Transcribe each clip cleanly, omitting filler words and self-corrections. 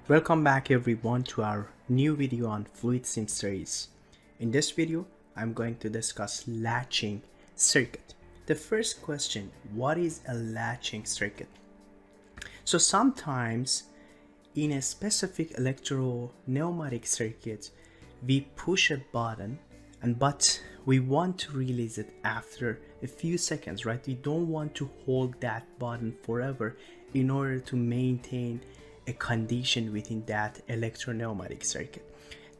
Welcome back everyone to our new video on FluidSIM series. In this video, I'm going to discuss latching circuit. The first question, what is a latching circuit? So sometimes in a specific electro-pneumatic circuit, we push a button but we want to release it after a few seconds, right? We don't want to hold that button forever in order to maintain a condition within that electro-pneumatic circuit.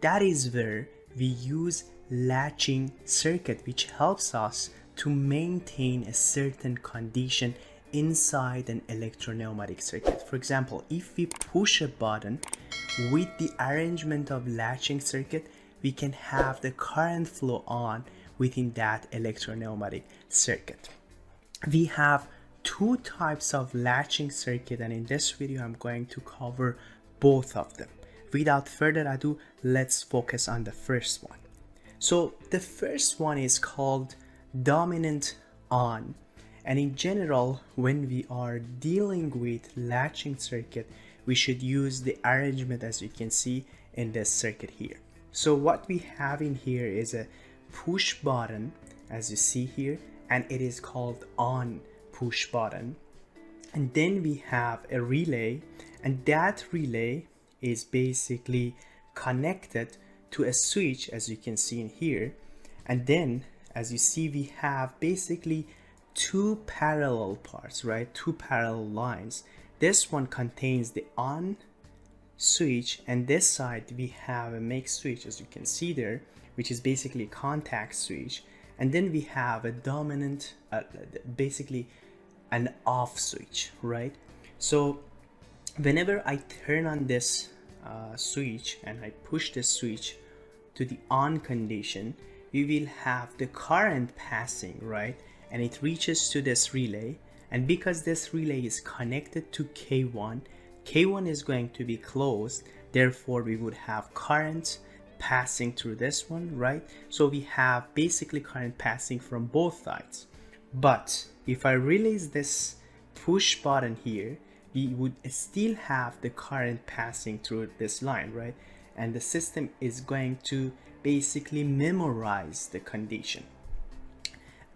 That is where we use latching circuit, which helps us to maintain a certain condition inside an electro-pneumatic circuit. For example, if we push a button with the arrangement of latching circuit, we can have the current flow on within that electro-pneumatic circuit. We have two types of latching circuit, and in this video I'm going to cover both of them. Without further ado, let's focus on the first one. So the first one is called dominant on, and in general when we are dealing with latching circuit, we should use the arrangement as you can see in this circuit here. So what we have in here is a push button, as you see here, and it is called on push button. And then we have a relay, and that relay is basically connected to a switch, as you can see in here. And then as you see, we have basically two parallel parts, right? Two parallel lines. This one contains the on switch, and this side we have a make switch, as you can see there, which is basically a contact switch. And then we have a dominant, basically an off switch, right? So whenever I turn on this switch and I push this switch to the on condition, we will have the current passing, right? And it reaches to this relay, and because this relay is connected to K1 is going to be closed, therefore we would have current passing through this one, right? So we have basically current passing from both sides. But if I release this push button here, we would still have the current passing through this line, right? And the system is going to basically memorize the condition.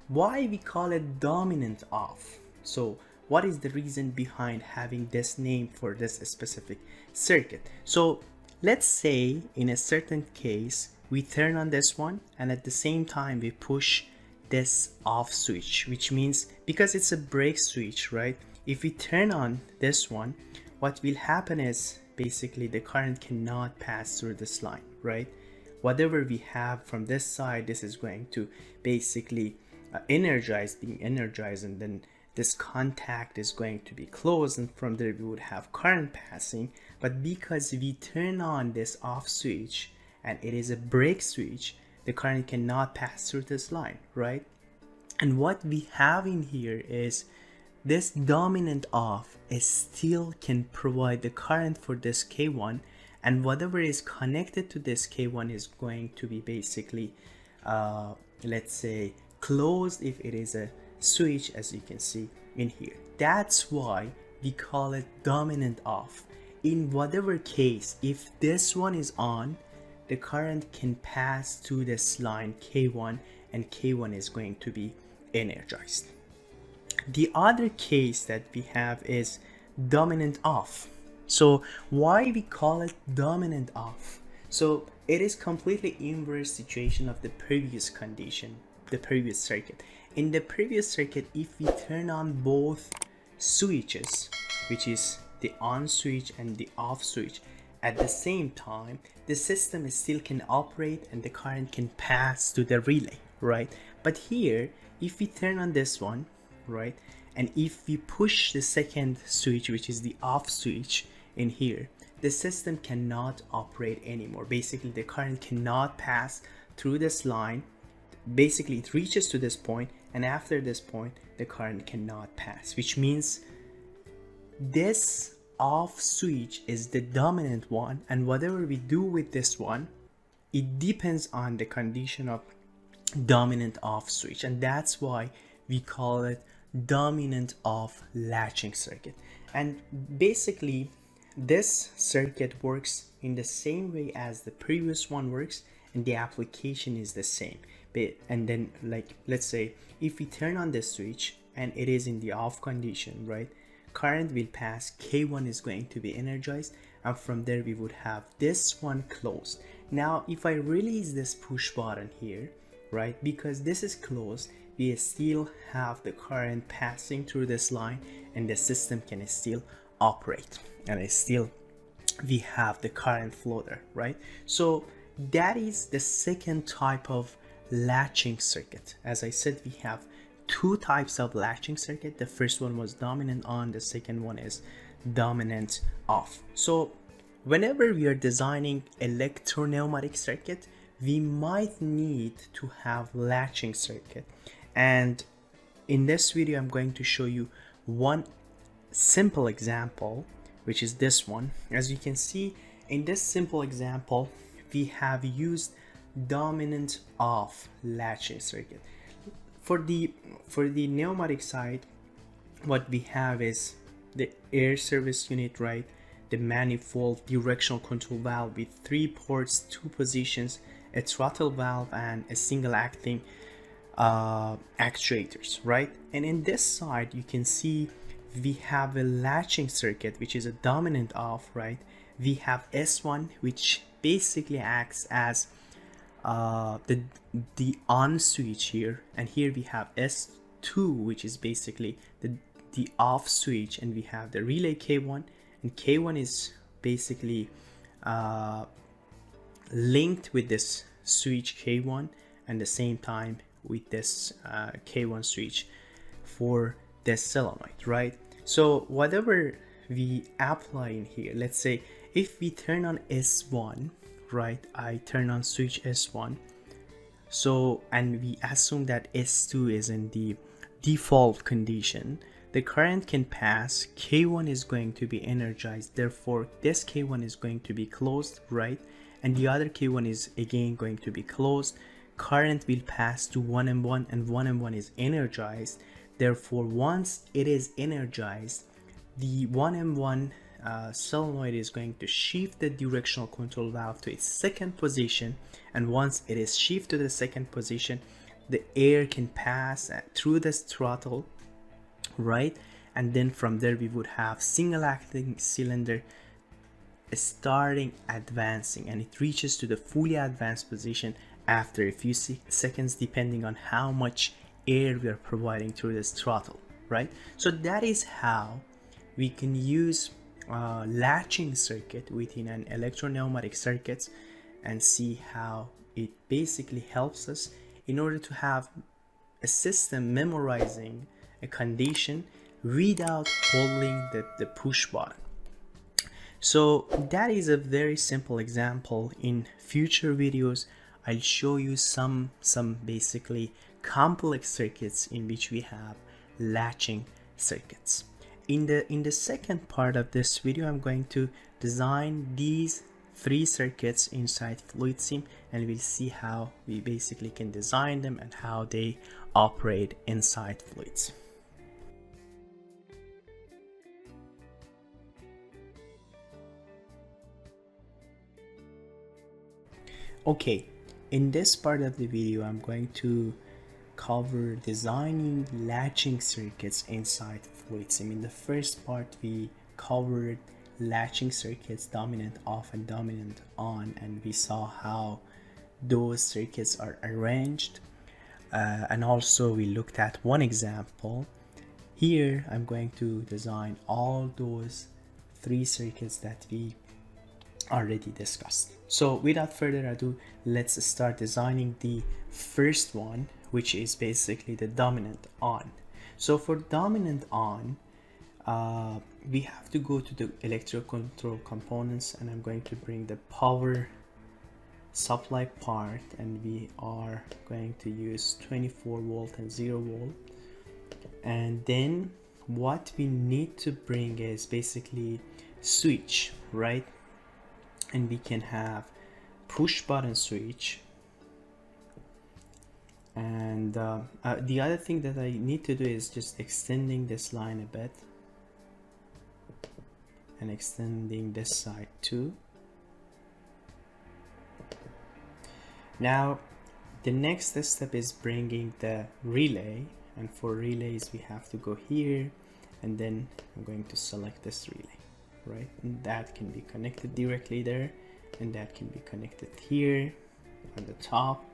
Why we call it dominant off? So what is the reason behind having this name for this specific circuit? So let's say in a certain case we turn on this one, and at the same time we push this off switch, which means because it's a brake switch, right? If we turn on this one, what will happen is basically the current cannot pass through this line, right? Whatever we have from this side, this is going to basically being energized, and then this contact is going to be closed, and from there we would have current passing. But because we turn on this off switch and it is a brake switch, the current cannot pass through this line, right? And what we have in here is this dominant off still can provide the current for this K1, and whatever is connected to this K1 is going to be basically let's say closed if it is a switch, as you can see in here. That's why we call it dominant off. In whatever case, if this one is on, the current can pass through this line K1, and K1 is going to be energized. The other case that we have is dominant off. So why we call it dominant off? So it is completely inverse situation of the previous condition, the previous circuit. In the previous circuit, if we turn on both switches, which is the on switch and the off switch, at the same time, the system still can operate and the current can pass to the relay, right? But here, if we turn on this one, right, and if we push the second switch, which is the off switch in here, the system cannot operate anymore. Basically, the current cannot pass through this line. Basically, it reaches to this point, and after this point, the current cannot pass, which means this off switch is the dominant one, and whatever we do with this one, it depends on the condition of dominant off switch, and that's why we call it dominant off latching circuit. And basically this circuit works in the same way as the previous one works, and the application is the same. And then, like, let's say if we turn on the switch and it is in the off condition, right, current will pass, K1 is going to be energized, and from there we would have this one closed. Now if I release this push button here, right, because this is closed, we still have the current passing through this line and the system can still operate, and we have the current flow there, right? So that is the second type of latching circuit. As I said, we have two types of latching circuit. The first one was dominant on, the second one is dominant off. So whenever we are designing electro-pneumatic circuit, we might need to have latching circuit, and in this video I'm going to show you one simple example, which is this one. As you can see in this simple example, we have used dominant off latching circuit. For the pneumatic side, what we have is the air service unit, right, the manifold, directional control valve with 3 ports, 2 positions, a throttle valve, and a single acting actuators, right? And in this side you can see we have a latching circuit, which is a dominant off, right? We have S1, which basically acts as the on switch here, and here we have S2, which is basically the off switch, and we have the relay K1, and K1 is basically linked with this switch K1, and the same time with this K1 switch for this solenoid, right? So whatever we apply in here, let's say if we turn on S1, right, I turn on switch S1, so, and we assume that S2 is in the default condition, the current can pass, K1 is going to be energized, therefore this K1 is going to be closed, right, and the other K1 is again going to be closed. Current will pass to 1M1, and 1M1 is energized, therefore once it is energized, the 1M1 solenoid is going to shift the directional control valve to its second position, and once it is shifted to the second position, the air can pass through this throttle, right, and then from there we would have single acting cylinder starting advancing, and it reaches to the fully advanced position after a few seconds, depending on how much air we are providing through this throttle, right? So that is how we can use latching circuit within an electro-pneumatic circuits, and see how it basically helps us in order to have a system memorizing a condition without holding the push button. So that is a very simple example. In future videos I'll show you some basically complex circuits in which we have latching circuits. In the second part of this video, I'm going to design these 3 circuits inside FluidSIM, and we'll see how we basically can design them and how they operate inside FluidSIM. Okay, in this part of the video I'm going to cover designing latching circuits inside FluidSIM. In the first part we covered latching circuits, dominant off and dominant on, and we saw how those circuits are arranged, and also we looked at one example. Here I'm going to design all those 3 circuits that we already discussed. So without further ado, let's start designing the first one, which is basically the dominant on. So for dominant on, we have to go to the electro control components, and I'm going to bring the power supply part, and we are going to use 24 volt and 0 volt. And then what we need to bring is basically switch, right? And we can have push button switch, and the other thing that I need to do is just extending this line a bit, and extending this side too. Now the next step is bringing the relay, and for relays we have to go here, and then I'm going to select this relay, right? And that can be connected directly there, and that can be connected here on the top,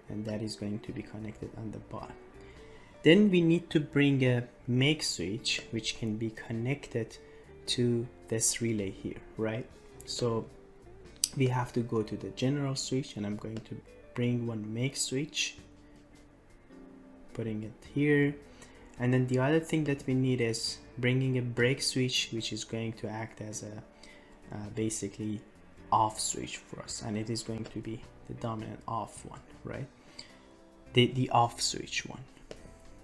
and that is going to be connected on the bottom. Then we need to bring a make switch which can be connected to this relay here, right? So we have to go to the general switch, and I'm going to bring one make switch, putting it here. And then the other thing that we need is bringing a break switch, which is going to act as a basically off switch for us, and it is going to be the dominant off one, right? The off switch one,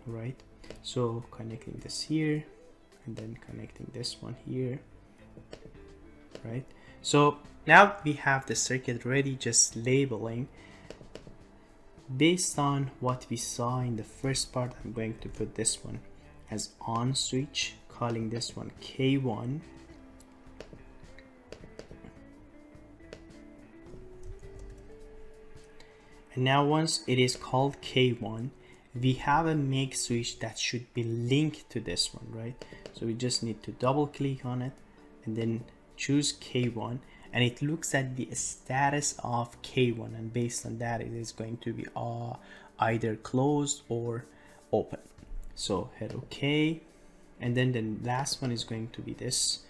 right? So connecting this here, and then connecting this one here, right? So now we have the circuit ready, just labeling. Based on what we saw in the first part, I'm going to put this one as on switch, calling this one K1. And now once it is called K1, we have a make switch that should be linked to this one, right? So we just need to double click on it and then choose K1, and it looks at the status of K1, and based on that it is going to be either closed or open. So hit OK, and then the last one is going to be this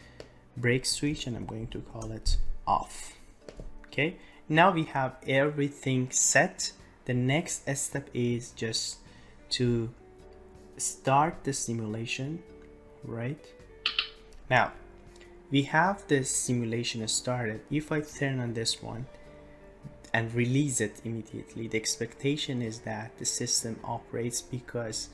break switch, and I'm going to call it off. Okay, now we have everything set. The next step is just to start the simulation, right? Now we have the simulation started. If I turn on this one and release it immediately, the expectation is that the system operates, because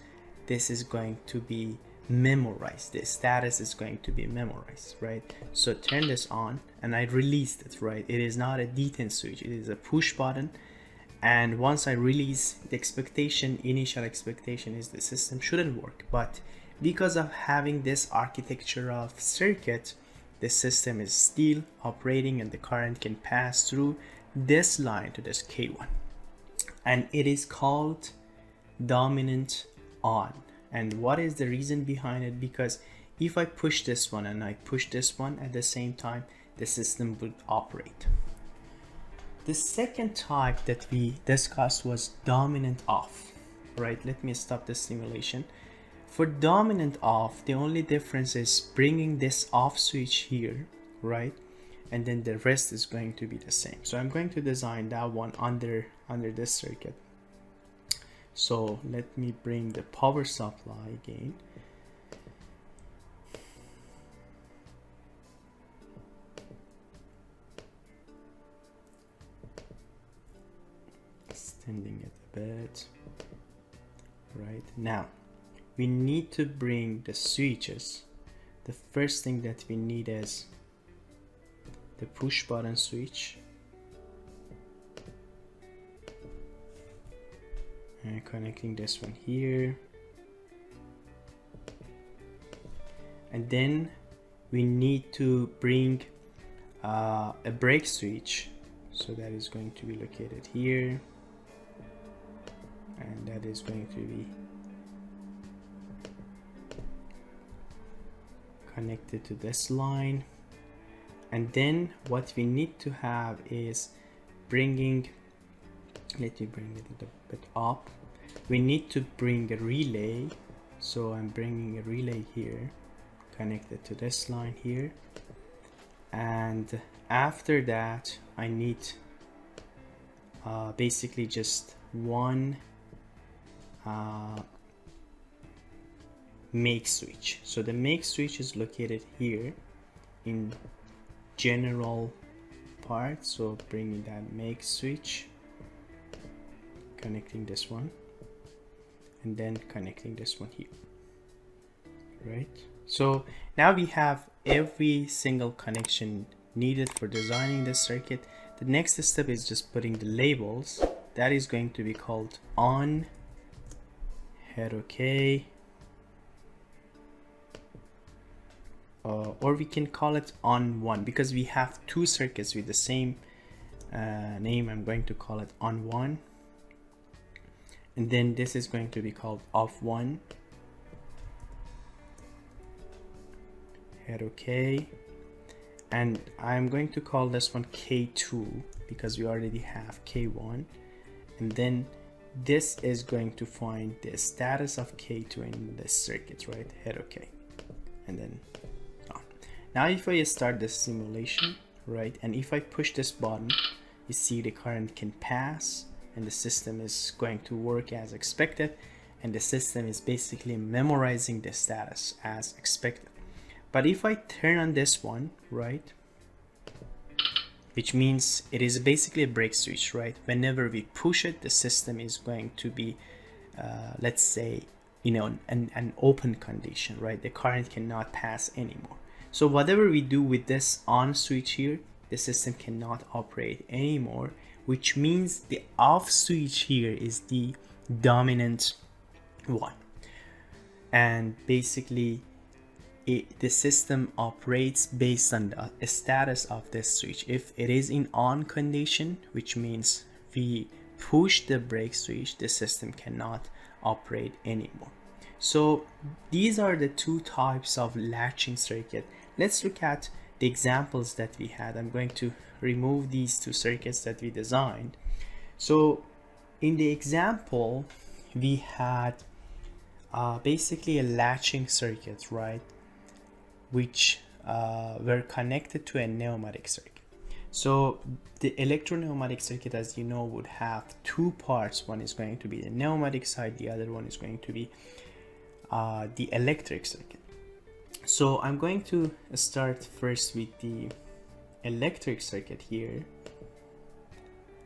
this is going to be memorized. The status is going to be memorized, right? So turn this on, and I released it, right? It is not a detent switch, it is a push button. And once I release, the initial expectation is the system shouldn't work, but because of having this architecture of circuit, the system is still operating, and the current can pass through this line to this K1, and it is called dominant on. And what is the reason behind it? Because if I push this one and I push this one at the same time, the system would operate. The second type that we discussed was dominant off, right? Let me stop the simulation. For dominant off, the only difference is bringing this off switch here, right? And then the rest is going to be the same. So I'm going to design that one under this circuit. So let me bring the power supply again. Extending it a bit. Right now, we need to bring the switches. The first thing that we need is the push button switch, and connecting this one here, and then we need to bring a brake switch, so that is going to be located here, and that is going to be connected to this line. And then what we need to have is bringing, let me bring it a bit up, we need to bring a relay. So I'm bringing a relay here, connected to this line here, and after that I need basically just one make switch. So the make switch is located here in general part, so bringing that make switch, connecting this one, and then connecting this one here, right? So now we have every single connection needed for designing this circuit. The next step is just putting the labels. That is going to be called on, hit OK, or we can call it on one, because we have two circuits with the same name. I'm going to call it on one, and then this is going to be called off one. Hit OK, and I'm going to call this one K2 because we already have K1, and then this is going to find the status of K2 in this circuit, right? Hit OK, and then on. Now if I start this simulation, right, and if I push this button, you see the current can pass and the system is going to work as expected, and the system is basically memorizing the status as expected. But if I turn on this one, right, which means it is basically a brake switch, right? Whenever we push it, the system is going to be, let's say, an open condition, right? The current cannot pass anymore. So whatever we do with this on switch here, the system cannot operate anymore, which means the off switch here is the dominant one. And basically, the system operates based on the status of this switch. If it is in on condition, which means we push the brake switch, the system cannot operate anymore. So these are the two types of latching circuit. Let's look at the examples that we had. I'm going to remove these two circuits that we designed. So in the example, we had basically a latching circuit, right, which were connected to a pneumatic circuit. So the electro-pneumatic circuit, as you know, would have two parts. One is going to be the pneumatic side, the other one is going to be the electric circuit. So I'm going to start first with the electric circuit here.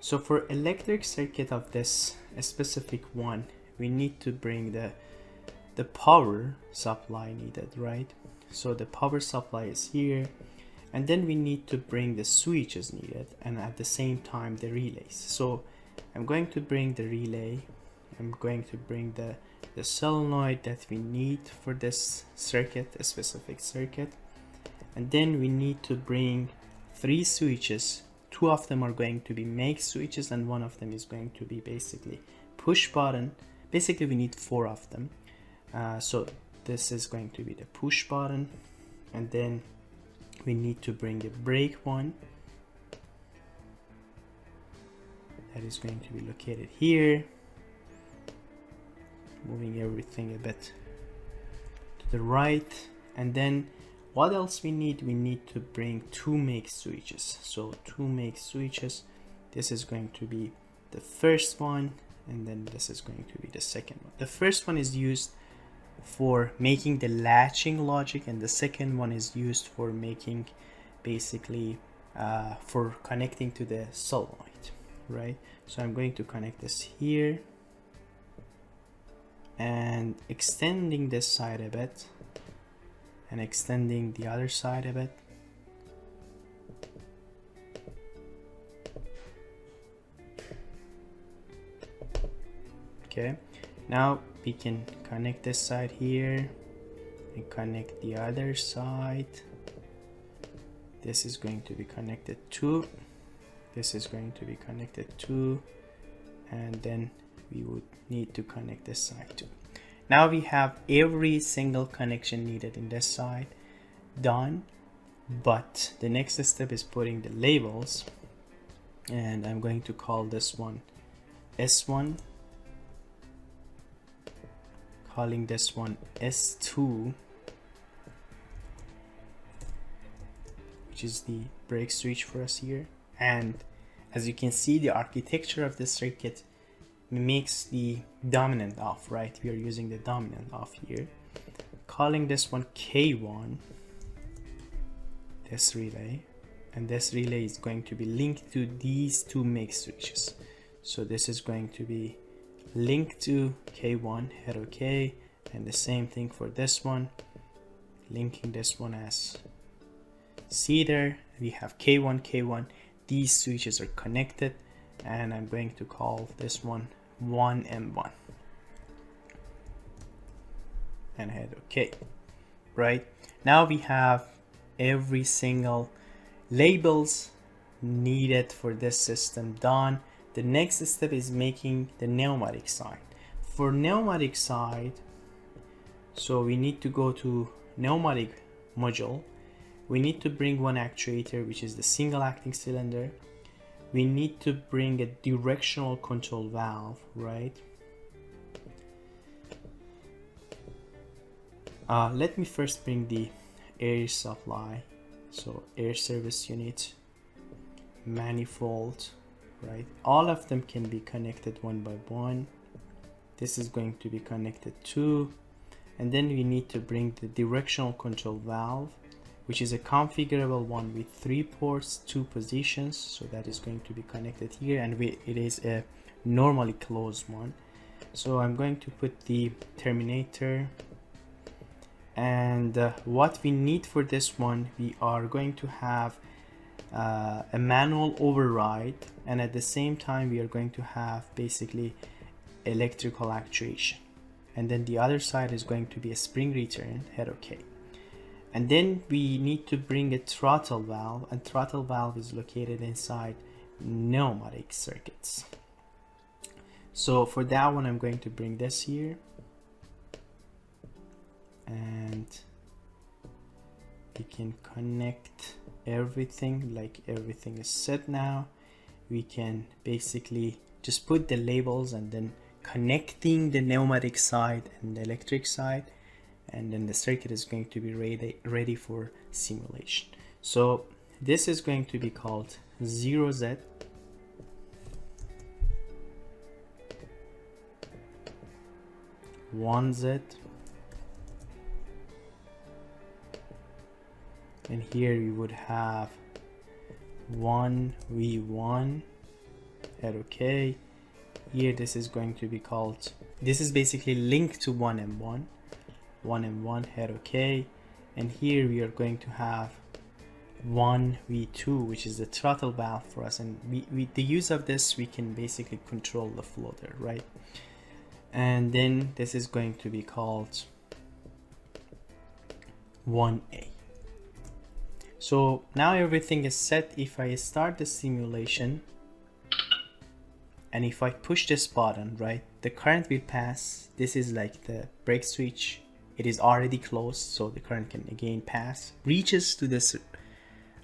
So for electric circuit of this specific one, we need to bring the power supply needed, right? So the power supply is here, and then we need to bring the switches needed, and at the same time the relays. So I'm going to bring the relay, I'm going to bring the solenoid that we need for this circuit, a specific circuit, and then we need to bring three switches. Two of them are going to be make switches, and one of them is going to be basically push button. Basically we need four of them. So this is going to be the push button, and then we need to bring the brake one that is going to be located here. Moving everything a bit to the right, and then what else we need? We need to bring two make switches. So two make switches, this is going to be the first one, and then this is going to be the second one. The first one is used for making the latching logic, and the second one is used for making basically for connecting to the solenoid, right? So I'm going to connect this here and extending this side a bit and extending the other side a bit. Okay, now we can connect this side here and connect the other side. This is going to be connected to, this is going to be connected to, and then we would need to connect this side too. Now we have every single connection needed in this side done, but the next step is putting the labels, and I'm going to call this one S1, calling this one S2, which is the brake switch for us here. And as you can see, the architecture of this circuit makes the dominant off, right? We are using the dominant off here. Calling this one K1, this relay, and this relay is going to be linked to these two make switches. So this is going to be linked to K1, hit OK, and the same thing for this one, linking this one as C there. We have K1, K1, these switches are connected, and I'm going to call this one 1M1 and hit OK. right? Now we have every single labels needed for this system done. The next step is making the pneumatic side. For pneumatic side, so we need to go to pneumatic module. We need to bring one actuator, which is the single acting cylinder. We need to bring a directional control valve, right? Let me first bring the air supply. So air service unit, manifold, right? All of them can be connected one by one. This is going to be connected too. And then we need to bring the directional control valve, which is a configurable one with 3 ports, 2 positions. So that is going to be connected here, and it is a normally closed one. So I'm going to put the terminator, and what we need for this one, we are going to have a manual override, and at the same time we are going to have basically electrical actuation, and then the other side is going to be a spring return head OK. And then we need to bring a throttle valve, and throttle valve is located inside pneumatic circuits. So for that one, I'm going to bring this here, and we can connect everything, like everything is set now. We can basically just put the labels and then connecting the pneumatic side and the electric side, and then the circuit is going to be ready for simulation. So this is going to be called 0Z, one Z, and here we would have 1V1 at OK. Here this is going to be called, this is basically linked to 1M1 head OK, and here we are going to have 1V2, which is the throttle valve for us, and with the use of this we can basically control the flow there, right? And then this is going to be called 1A. So now everything is set. If I start the simulation and if I push this button, right, the current will pass. This is like the brake switch. It is already closed, so the current can again pass, reaches to this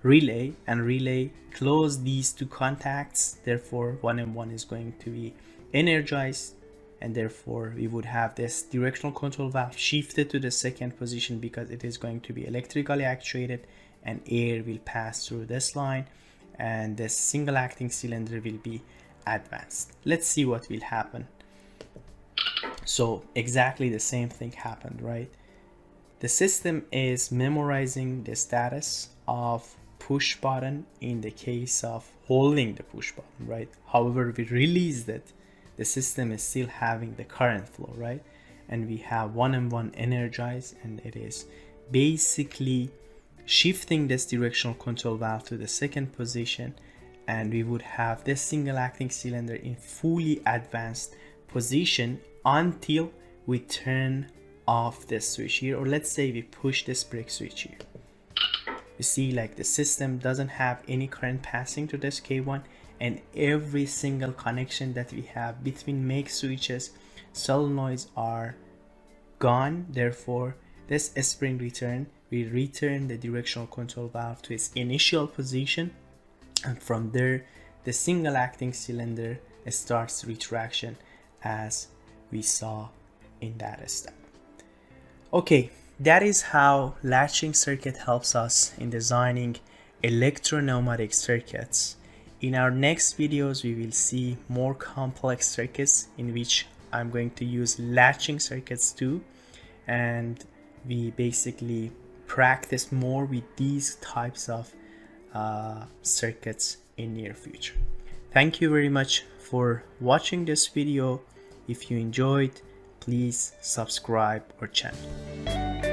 relay, and relay close these 2 contacts. Therefore 1M1 is going to be energized, and therefore we would have this directional control valve shifted to the second position because it is going to be electrically actuated, and air will pass through this line, and the single acting cylinder will be advanced. Let's see what will happen. So exactly the same thing happened, right? The system is memorizing the status of push button in the case of holding the push button, right? However, we released it, the system is still having the current flow, right? And we have 1M1 energized, and it is basically shifting this directional control valve to the second position, and we would have this single acting cylinder in fully advanced position until we turn off this switch here, or let's say we push this brake switch here. You see, like, the system doesn't have any current passing to this K1, and every single connection that we have between make switches, solenoids are gone. Therefore this spring return, we return the directional control valve to its initial position, and from there the single acting cylinder starts retraction as we saw in that step. Okay, that is how latching circuit helps us in designing electro-pneumatic circuits. In our next videos we will see more complex circuits in which I'm going to use latching circuits too, and we basically practice more with these types of circuits in near future. Thank you very much for watching this video. If you enjoyed, please subscribe our channel.